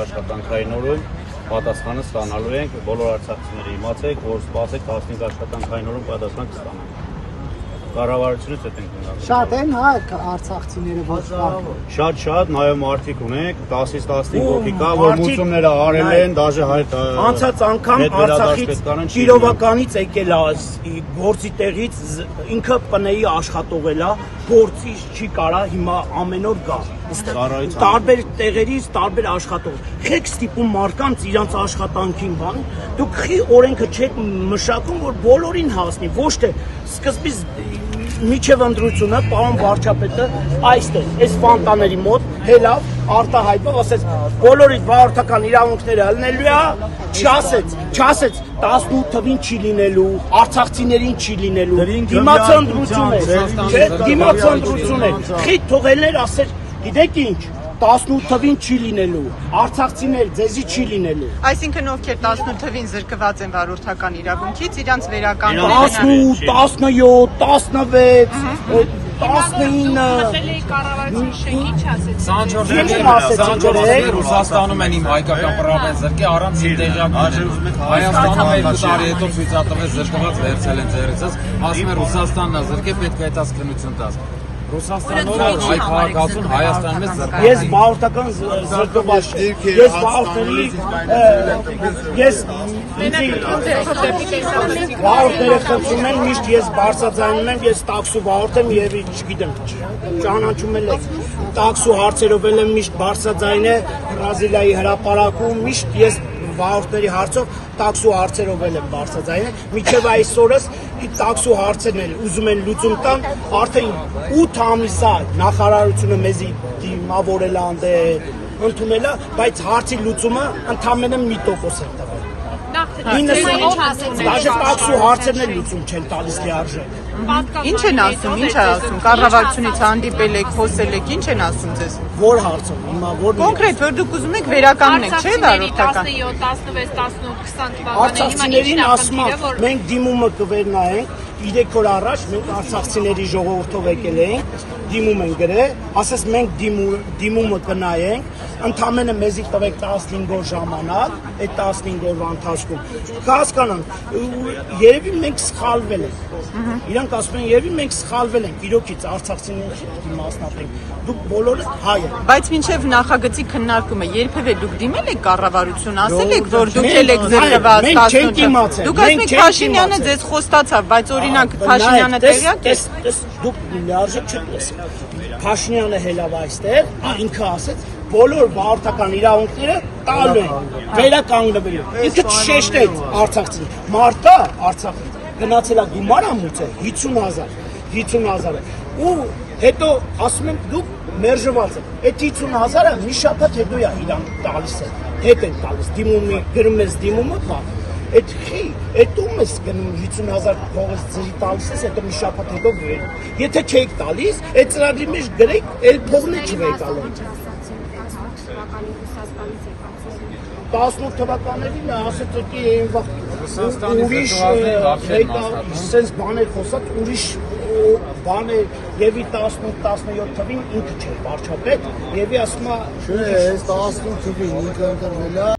աշխատանքային օրում պատասխանը ստանալու ենք, բոլոր արցախցիները իմացեք, որ սպասեք 15 աշխատանքային օրում պատասխան կստանանք։ Կառավարությունից հետ ենք մնացել։ Շատ են հա արցախցիները ոսպարվում։ Շատ նաև մարդիկ ունենք 10-ից 15 հոգի կա, որ մուծումները արել են, դաժե հայտ անցած անգամ Արցախից Կիրովականից եկել է գործի տեղից ինքը ՊՆ-ի աշխատող է, գործի չի կարա հիմա ամեն օր գա։ Տարբեր տեղերից տարբեր աշխատող։ Խեք ստիպում մարկանց իրանց աշխատանքին բան, դուք խի օրենքը չեք մշակում, որ բոլորին հասնի, ոչ թե սկզբից միջև ընտրությունը պարոն վարչապետը այստեղ այս ֆանտաների մոտ հելավ արտահայտվող ասեց բոլորից վարորդական իրավունքները ելնելու է չասեց 18 թվին չի լինելու արցախցիներին չի լինելու դիմաց ընտրություն է դիմաց ընտրություն է խիտ թողելներ ասեր գիտեք ինչ 18 թվին չի լինելու, արցախցիներ ձեզի չի լինելու։ Այսինքն ովքեր 18 թվին զրկված են վարորդական իրավունքից, իրանց վերական 18, 17, 16, Ռուսաստանում են իմ հայկական պրավեն զրկի առանց տեղյակ Հայաստանում 2 տարի հետո ցույցատվեց զրկված վերցել են ձեռիցս, ասում են Ռուսաստանն է զրկե պետք է այդպես քննություն տաս։ Ռուսաստանով այ քաղաքացուն Հայաստանում է զրկված։ Ես վարորդական զրկված եմ։ Ես վարորդների վարորդները խնդրում են միշտ ես բարձրաձայնում եմ, ես տաքսու վարորդ եմ եւ չգիտեմ ճանաչում եք տաքսու հարցերով եմ միշտ բարձրաձայնը Բրազիլիայի հրապարակում միշտ ես վարորդների հարցով տաքսու հարցերով եմ բարձրաձայնել, մինչև այսօրս տաքսու հարցերն էլ ուզում են լուծում տան, արդեն 8 ամիս է նախարարությունը մեզի դիմավորել է, ընդունել է, բայց հարցի լուծումը ընդամենը 1% է տվել։ Դաժե տաքսու հարցերն էլ լուծում չեն տալիս լիարժեք։ Ինչ են ասում, ինչ է ասում, կառավարությունից հանդիպել եք, խոսել եք, ինչ են ասում ձեզ։ Որ հարցով, հիմա որ կոնկրետ, որ դուք ուզում եք վերականգնեք, չէ՞ վարորդական։ 17, 18, 20 թվականներին ասում են, մենք դիմումը կվերնայենք, 3 օր առաջ մենք արցախցիների ժողովրդով եկել էինք, դիմում են գրել, ասես մենք դիմումը կնայենք, ընդամենը մեզի տվեք 15 օր ժամանակ, այդ 15 օրվա ընթացքում կհասկանան, երևի մենք սխալվել ենք։ Իրանք ասում են երևի մենք սխալվել ենք, իրոքից արցախցիների մասնատենք, դուք բոլորը հայ եք։ Բայց մինչև նախագծի քննարկումը երբևէ դուք դիմել եք կառավարություն, ասել եք, որ դուք եք զրկված 18։ Դուք ասում եք Փաշինյանը ձեզ խոստացավ, բայց օրինակ Փաշինյանը տեղյակ է։ Դուք լիարժեք չեք լսում։ Փաշինյանը հելավ այստեղ, ինքը ասեց բոլոր վարորդական իրավունքները տալու են, վերականգնվելու։ Ինքը չշեշտեց արցախցին։ Մարտա Արցախից գնացել է գումար ամուծել 50,000 ու հետո ասում են դուք մերժված եք։ Այդ 50,000-ը մի շաբաթ հետո է իրան տալիս է։ Հետ են տալիս, դիմումի գրում ես դիմումը, այդ ում ես գնում 50,000 փողից ձերի տալիս ես, հետո մի շաբաթ հետո վերում։ Եթե չեք տալիս, այդ ծրագրի մեջ գրեք, այլ փողն չվեկալեք։ 18 թվականներին ասեց ότι ուրիշ սենց բաներ խոսած, ուրիշ բաներ եւի 18-17 թվին ինքը չէ վարչապետ, եւի ասում է 18 թվին ինքը ընտրվել է